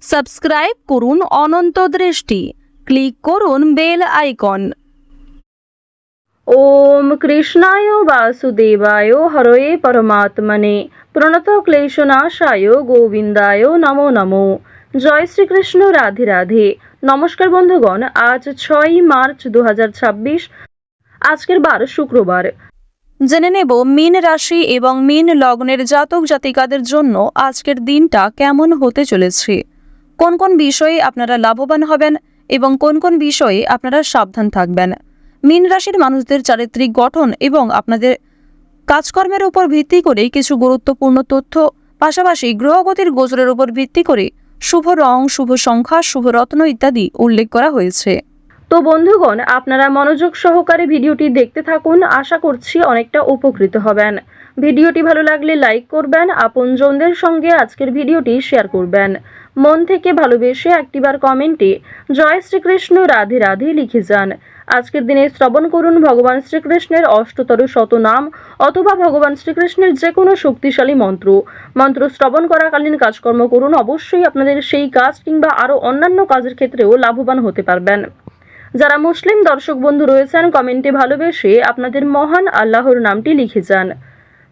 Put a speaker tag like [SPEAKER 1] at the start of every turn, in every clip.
[SPEAKER 1] Subscribe করুন অনন্ত দৃষ্টি, click করুন বেল আইকন।
[SPEAKER 2] ওম কৃষ্ণায় বাসুদেবায় হরয়ে পরমাত্মনে প্রণত ক্লেশনাশায় গোবিন্দায় নমো নমো। জয় শ্রীকৃষ্ণ, রাধে রাধে। নমস্কার বন্ধুগণ, আজ 6 মার্চ 2026, আজকের বার শুক্রবার।
[SPEAKER 1] জেনে নেব মীন রাশি এবং মীন লগ্নের জাতক জাতিকাদের জন্য আজকের দিনটা কেমন হতে চলেছে, কোন কোন বিষয়ে আপনারা লাভবান হবেন এবং কোন কোন বিষয়ে আপনারা সাবধান থাকবেন। মীন রাশির মানুষদের চারিত্রিক গঠন এবং আপনাদের কাজকর্মের উপর ভিত্তি করে কিছু গুরুত্বপূর্ণ তথ্য, পাশাপাশি গ্রহগতির গোচরের উপর ভিত্তি করে শুভ রং, শুভ সংখ্যা, শুভ রত্ন ইত্যাদি উল্লেখ করা হয়েছে।
[SPEAKER 2] তো বন্ধুগণ, আপনারা মনোযোগ সহকারে ভিডিওটি দেখতে থাকুন, আশা করছি অনেকটা উপকৃত হবেন। ভিডিওটি ভালো লাগলে লাইক করবেন, আপনজনদের সঙ্গে আজকের ভিডিওটি শেয়ার করবেন। মন থেকে ভালোবেসে একটিবার কমেন্টে জয় শ্রীকৃষ্ণ, রাধে রাধে লিখে যান। আজকের দিনে শ্রবণ করুন ভগবান শ্রীকৃষ্ণের অষ্টতর শতনাম অথবা ভগবান শ্রীকৃষ্ণের যে কোনো শক্তিশালী মন্ত্র শ্রবণ করাকালীন কাজকর্ম করুন। অবশ্যই আপনাদের সেই কাজ কিংবা আরও অন্যান্য কাজের ক্ষেত্রেও লাভবান হতে পারবেন। যারা মুসলিম দর্শক বন্ধু রয়েছেন, কমেন্টে ভালোবেসে আপনাদের মহান আল্লাহর নামটি লিখে যান।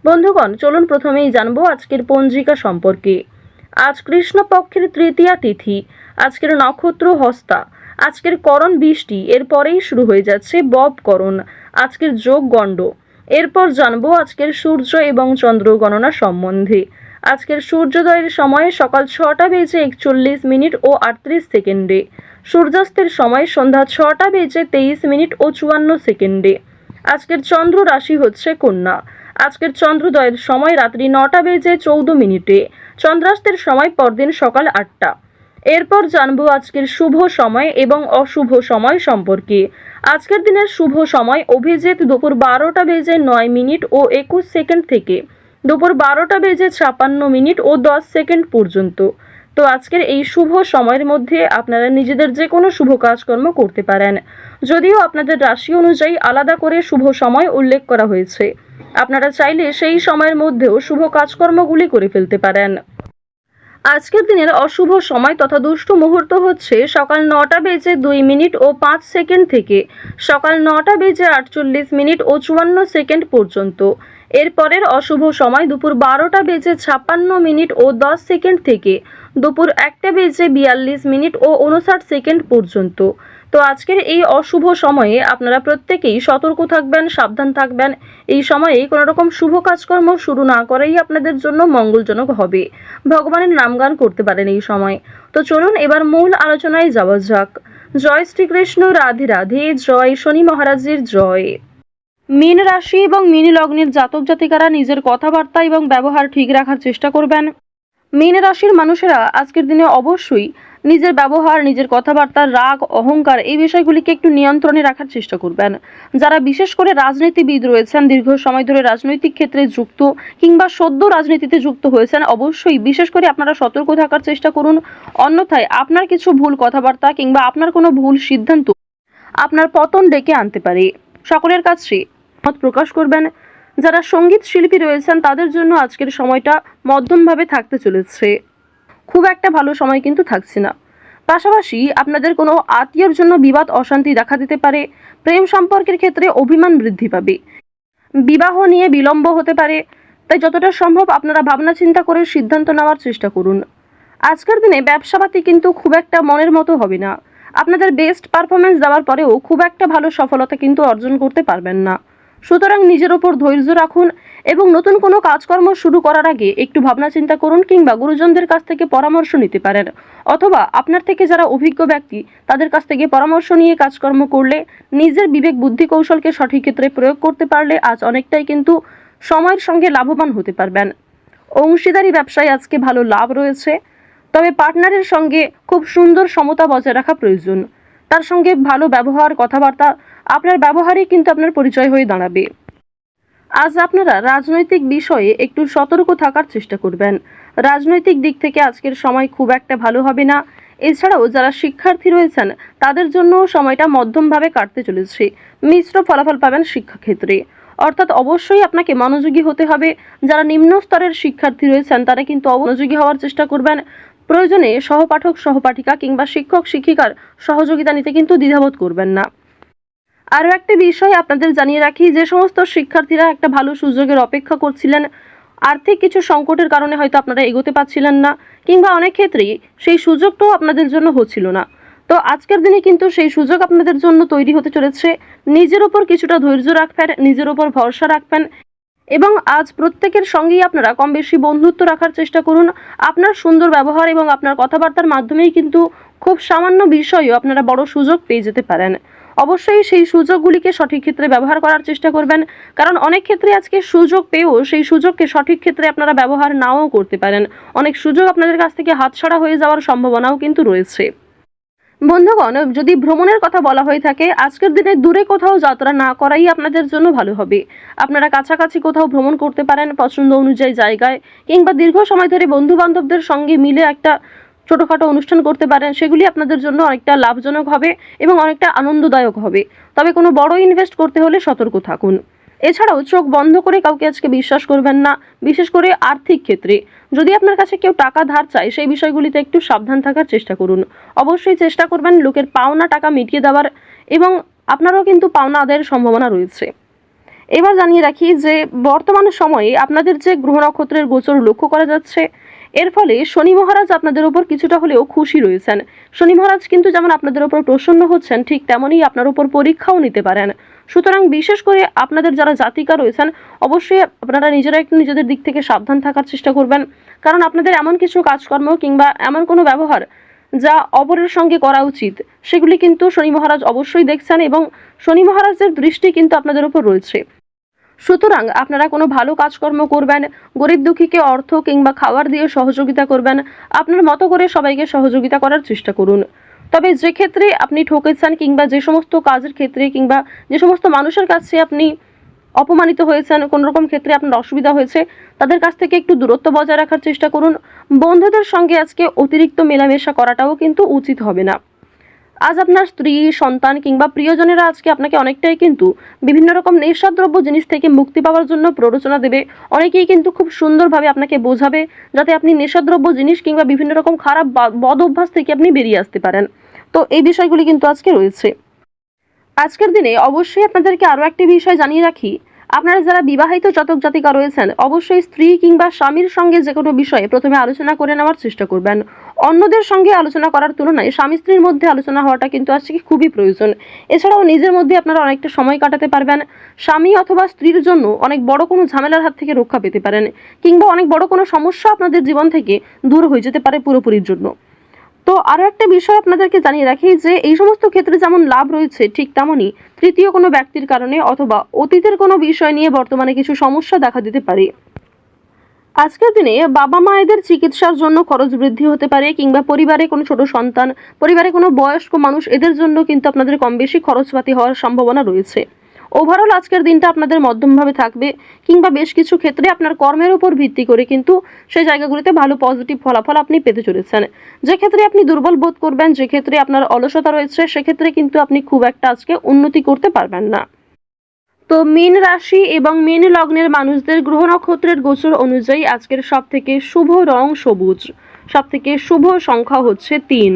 [SPEAKER 2] বন্ধুগণ, চলুন প্রথমেই জানবো আজকের পঞ্জিকা সম্পর্কে। আজ কৃষ্ণপক্ষের তৃতীয়া তিথি, আজকের নক্ষত্র হস্তা, আজকের করণ বৃষ্টি, এরপরেই শুরু হয়ে যাচ্ছে ববকরণ, আজকের যোগ গণ্ড। এরপর জানবো আজকের সূর্য এবং চন্দ্র গণনা সম্বন্ধে। আজকের সূর্যোদয়ের সময় সকাল 6টা বেজে 41 মিনিট ও 38 সেকেন্ডে, সূর্যাস্তের সময় সন্ধ্যা 6টা বেজে 23 মিনিট ও 54 সেকেন্ডে। আজকের চন্দ্র রাশি হচ্ছে কন্যা। আজকের চন্দ্রোদয়ের সময় রাত্রি 9টা বেজে 14 মিনিটে, চন্দ্রাস্তের সময় পরদিন সকাল 8টা। এরপর জানবো আজকের শুভ সময় এবং অশুভ সময় সম্পর্কে। আজকের দিনের শুভ সময় অভিজিৎ দুপুর 12টা বেজে 9 মিনিট ও 21 সেকেন্ড থেকে দুপুর 12টা বেজে 56 মিনিট ও 10 সেকেন্ড পর্যন্ত। তো আজকের এই শুভ সময়ের মধ্যে আপনারা নিজেদের যে কোনো শুভ কাজকর্ম করতে পারেন, যদিও আপনাদের রাশি অনুযায়ী আলাদা করে শুভ সময় উল্লেখ করা হয়েছে। আপনারা চাইলে সেই সময়ের মধ্যেও শুভ কাজকর্মগুলি করে ফেলতে পারেন। আজকের দিনের অশুভ সময় তথা দুষ্ট মুহূর্ত হচ্ছে সকাল 9টা বেজে 2 মিনিট ও 5 সেকেন্ড থেকে সকাল 9টা বেজে 48 মিনিট ও 54 সেকেন্ড পর্যন্ত। এরপরের অশুভ সময় দুপুর 12টা বেজে 56 মিনিট ও 10 সেকেন্ড থেকে দুপুর 1টা বেজে 42 মিনিট ও 59 সেকেন্ড পর্যন্ত। তো আজকের এই অশুভ সময়ে আপনারা প্রত্যেকেই সতর্ক থাকবেন, সাবধান থাকবেন। এই সময়ে কোনো রকম শুভ কাজকর্ম শুরু না করাই আপনাদের জন্য মঙ্গলজনক হবে। ভগবানের নামগান করতে পারেন এই সময়। তো চলুন এবার মূল আলোচনায় যাওয়া যাক। জয় শ্রীকৃষ্ণ, রাধে রাধে, জয় শনি মহারাজের জয়। মীন রাশি এবং মীন লগ্নের জাতক জাতিকারা নিজের কথাবার্তা এবং ব্যবহার ঠিক রাখার চেষ্টা করবেন। মীন রাশির মানুষেরা আজকের দিনে অবশ্যই নিজের ব্যবহার, নিজের কথাবার্তার রাগ, অহংকার এই বিষয়গুলিকে একটু নিয়ন্ত্রণে রাখার চেষ্টা করবেন। যারা বিশেষ করে রাজনীতিবিদ রয়েছেন, দীর্ঘ সময় ধরে রাজনৈতিক ক্ষেত্রে যুক্ত কিংবা সদ্য রাজনীতিতে যুক্ত হয়েছেন, অবশ্যই বিশেষ করে আপনারা সতর্ক থাকার চেষ্টা করুন। অন্যথায় আপনার কিছু ভুল কথাবার্তা কিংবা আপনার কোনো ভুল সিদ্ধান্ত আপনার পতন ডেকে আনতে পারে। সকলের কাছে মত প্রকাশ করবেন। যারা সঙ্গীত শিল্পী রয়েছেন তাদের জন্য আজকের সময়টা মধ্যমভাবে থাকতে চলেছে, খুব একটা ভালো সময় কিন্তু থাকছে না। পাশাপাশি আপনাদের কোনো আত্মীয়র জন্য বিবাদ অশান্তি দেখা দিতে পারে। প্রেম সম্পর্কের ক্ষেত্রে অভিমান বৃদ্ধি পাবে। বিবাহ নিয়ে বিলম্ব হতে পারে। তাই যতটা সম্ভব আপনারা ভাবনা চিন্তা করে সিদ্ধান্ত নেওয়ার চেষ্টা করুন। আজকের দিনে ব্যবসাপাতি কিন্তু খুব একটা মনের মতো হবে না। আপনাদের বেস্ট পারফরমেন্স দেওয়ার পরেও খুব একটা ভালো সফলতা কিন্তু অর্জন করতে পারবেন না। সুতরাং নিজের ওপর ধৈর্য রাখুন এবং নতুন কোনো কাজকর্ম শুরু করার আগে একটু ভাবনা চিন্তা করুন কিংবা গুরুজনদের কাছ থেকে পরামর্শ নিতে পারেন, অথবা আপনার থেকে যারা অভিজ্ঞ ব্যক্তি তাদের কাছ থেকে পরামর্শ নিয়ে কাজকর্ম করলে, নিজের বিবেক বুদ্ধি কৌশলকে সঠিক ক্ষেত্রে প্রয়োগ করতে পারলে আজ অনেকটাই কিন্তু সময়ের সঙ্গে লাভবান হতে পারবেন। অংশীদারি ব্যবসায় আজকে ভালো লাভ রয়েছে, তবে পার্টনারের সঙ্গে খুব সুন্দর সমতা বজায় রাখা প্রয়োজন। তার সঙ্গে ভালো ব্যবহার, কথাবার্তা, আপনার ব্যবহারই কিন্তু আপনার পরিচয় হয়ে দাঁড়াবে। আজ আপনারা রাজনৈতিক বিষয়ে একটু সতর্ক থাকার চেষ্টা করবেন। রাজনৈতিক দিক থেকে আজকের সময় খুব একটা ভালো হবে না। এছাড়াও যারা শিক্ষার্থী রয়েছেন তাদের জন্য সময়টা মধ্যমভাবে কাটতে চলেছে। মিশ্র ফলাফল পাবেন শিক্ষাক্ষেত্রে, অর্থাৎ অবশ্যই আপনাকে মনোযোগী হতে হবে। যারা নিম্ন স্তরের শিক্ষার্থী রয়েছেন তারা কিন্তু মনোযোগী হওয়ার চেষ্টা করবেন। প্রয়োজনে সহপাঠক সহপাঠিকা কিংবা শিক্ষক শিক্ষিকার সহযোগিতা নিতে কিন্তু দ্বিধাবোধ করবেন না। আরও একটা বিষয় আপনাদের জানিয়ে রাখি, যে সমস্ত শিক্ষার্থীরা একটা ভালো সুযোগের অপেক্ষা করছিলেন, আর্থিক কিছু সংকটের কারণে হয়তো আপনারা এগোতে পারছিলেন না, কিংবা অনেক ক্ষেত্রেই সেই সুযোগটাও আপনাদের জন্য হচ্ছিল না, তো আজকের দিনে কিন্তু সেই সুযোগ আপনাদের জন্য তৈরি হতে চলেছে। নিজের ওপর কিছুটা ধৈর্য রাখবেন, নিজের ওপর ভরসা রাখবেন এবং আজ প্রত্যেকের সঙ্গেই আপনারা কম বেশি বন্ধুত্ব রাখার চেষ্টা করুন। আপনার সুন্দর ব্যবহার এবং আপনার কথাবার্তার মাধ্যমেই কিন্তু খুব সামান্য বিষয়েও আপনারা বড় সুযোগ পেয়ে যেতে পারেন। অবশ্যই সেই সুযোগগুলিকে সঠিক ক্ষেত্রে ব্যবহার করার চেষ্টা করবেন, কারণ অনেক ক্ষেত্রে আজকে সুযোগ পেয়েও সেই সুযোগকে সঠিক ক্ষেত্রে আপনারা ব্যবহার নাও করতে পারেন। অনেক সুযোগ আপনাদের কাছ থেকে হাতছাড়া হয়ে যাওয়ার সম্ভাবনাও কিন্তু রয়েছে। বন্ধুগণ, যদি ভ্রমণের কথা বলা হয়ে থাকে, আজকের দিনে দূরে কোথাও যাত্রা না করাই আপনাদের জন্য ভালো হবে। আপনারা কাছাকাছি কোথাও ভ্রমণ করতে পারেন পছন্দ অনুযায়ী জায়গায়, কিংবা দীর্ঘ সময় ধরে বন্ধু বান্ধবদের সঙ্গে মিলে একটা ছোটোখাটো অনুষ্ঠান করতে পারেন। সেগুলি আপনাদের জন্য অনেকটা লাভজনক হবে এবং অনেকটা আনন্দদায়ক হবে। তবে কোনো বড় ইনভেস্ট করতে হলে সতর্ক থাকুন। এছাড়াও চোখ বন্ধ করে কাউকে আজকে বিশ্বাস করবেন না, বিশেষ করে আর্থিক ক্ষেত্রে। যদি আপনার কাছে কেউ টাকা ধার চায়, সেই বিষয়গুলিতে একটু সাবধান থাকার চেষ্টা করুন। অবশ্যই চেষ্টা করবেন লোকের পাওনা টাকা মিটিয়ে দেওয়ার, এবং আপনারও কিন্তু পাওনা আদায়ের সম্ভাবনা রয়েছে। এবার জানিয়ে রাখি যে বর্তমান সময়ে আপনাদের যে গ্রহ নক্ষত্রের গোচর লক্ষ্য করা যাচ্ছে, এর ফলে শনি মহারাজ আপনাদের উপর কিছুটা হলেও খুশি রয়েছেন। শনি মহারাজ কিন্তু যেমন আপনাদের উপর প্রসন্ন হচ্ছেন, ঠিক তেমনই আপনার উপর পরীক্ষাও নিতে পারেন। সুতরাং বিশেষ করে আপনাদের যারা জাতিকা রয়েছেন, অবশ্যই আপনারা নিজেরা একটু নিজেদের দিক থেকে সাবধান থাকার চেষ্টা করবেন, কারণ আপনাদের এমন কিছু কাজকর্ম কিংবা এমন কোনো ব্যবহার যা অপরের সঙ্গে করা উচিত, সেগুলি কিন্তু শনি মহারাজ অবশ্যই দেখছেন এবং শনি মহারাজের দৃষ্টি কিন্তু আপনাদের উপর রয়েছে। সুতরাং আপনারা কোনো ভালো কাজকর্ম করবেন, গরিব দুঃখীকে অর্থ কিংবা খাবার দিয়ে সহযোগিতা করবেন, আপনার মতো করে সবাইকে সহযোগিতা করার চেষ্টা করুন। তবে যে ক্ষেত্রে আপনি ঠকেছেন কিংবা যে সমস্ত কাজের ক্ষেত্রে কিংবা যে সমস্ত মানুষের কাছে আপনি অপমানিত হয়েছেন, কোনো রকম ক্ষেত্রে আপনার অসুবিধা হয়েছে, তাদের কাছ থেকে একটু দূরত্ব বজায় রাখার চেষ্টা করুন। বন্ধুদের সঙ্গে আজকে অতিরিক্ত মেলামেশা করাটাও কিন্তু উচিত হবে না। আজ আপনার স্ত্রী, সন্তান কিংবা প্রিয়জনেরা আজকে আপনাকে অনেকটাই কিন্তু বিভিন্ন রকম নেশাদ্রব্য জিনিস থেকে মুক্তি পাওয়ার জন্য প্ররোচনা দেবে। অনেকেই কিন্তু খুব সুন্দরভাবে আপনাকে বোঝাবে যাতে আপনি নেশাদ্রব্য জিনিস কিংবা বিভিন্ন রকম খারাপ বদ অভ্যাস থেকে আপনি বেরিয়ে আসতে পারেন। তো এই বিষয়গুলি কিন্তু আজকে রয়েছে। আজকের দিনে অবশ্যই আপনাদেরকে আরও একটি বিষয় জানিয়ে রাখি, আপনারা যারা বিবাহিত জাতক জাতিকা রয়েছেন, অবশ্যই স্ত্রী কিংবা স্বামীর সঙ্গে যে কোনো বিষয়ে প্রথমে আলোচনা করে নেওয়ার চেষ্টা করবেন। অন্যদের সঙ্গে আলোচনা করার তুলনায় স্বামী স্ত্রীর মধ্যে আলোচনা হওয়াটা কিন্তু আজকে খুবই প্রয়োজন। এছাড়াও নিজের মধ্যে আপনারা অনেকটা সময় কাটাতে পারবেন। স্বামী অথবা স্ত্রীর জন্য অনেক বড় কোনো ঝামেলার হাত থেকে রক্ষা পেতে পারেন, কিংবা অনেক বড় কোনো সমস্যা আপনাদের জীবন থেকে দূর হয়ে যেতে পারে পুরোপুরির জন্য। তো আরও একটা বিষয় আপনাদেরকে জানিয়ে রাখি যে এই সমস্ত ক্ষেত্রে যেমন লাভ রয়েছে, ঠিক তেমনই তৃতীয় কোনো ব্যক্তির কারণে অথবা অতীতের কোনো বিষয় নিয়ে বর্তমানে কিছু সমস্যা দেখা দিতে পারে। আজকের দিনে বাবা মায়েদের চিকিৎসার জন্য খরচ বৃদ্ধি হতে পারে, কিংবা পরিবারে কোনো ছোট সন্তান, পরিবারে কোনো বয়স্ক মানুষ, এদের জন্য কিন্তু আপনাদের কম বেশি খরচপাতি হওয়ার সম্ভাবনা রয়েছে। ওভারঅল আজকের দিনটা আপনাদের মধ্যমভাবে থাকবে, কিংবা বেশ কিছু ক্ষেত্রে আপনার কর্মের উপর ভিত্তি করে কিন্তু সেই জায়গাগুলিতে ভালো পজিটিভ ফলাফল আপনি পেতে চলেছেন। যে ক্ষেত্রে আপনি দুর্বল বোধ করবেন, যে ক্ষেত্রে আপনার অলসতা রয়েছে, সেক্ষেত্রে কিন্তু আপনি খুব একটা আজকে উন্নতি করতে পারবেন না। তো মীন রাশি এবং মীন লগ্নের মানুষদের গ্রহ নক্ষত্রের গোচর অনুযায়ী আজকের সব থেকে শুভ রং সবুজ, সব থেকে শুভ সংখ্যা হচ্ছে 3,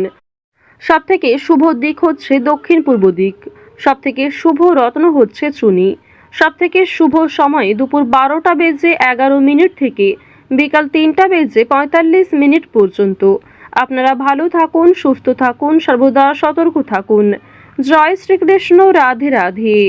[SPEAKER 2] সব থেকে শুভ দিক হচ্ছে দক্ষিণ পূর্ব দিক, সব থেকে শুভ রত্ন হচ্ছে চুনি, সব থেকে শুভ সময় দুপুর 12:11 থেকে বিকাল 3:45 পর্যন্ত। আপনারা ভালো থাকুন, সুস্থ থাকুন, সর্বদা সতর্ক থাকুন। জয় শ্রীকৃষ্ণ, রাধে রাধে।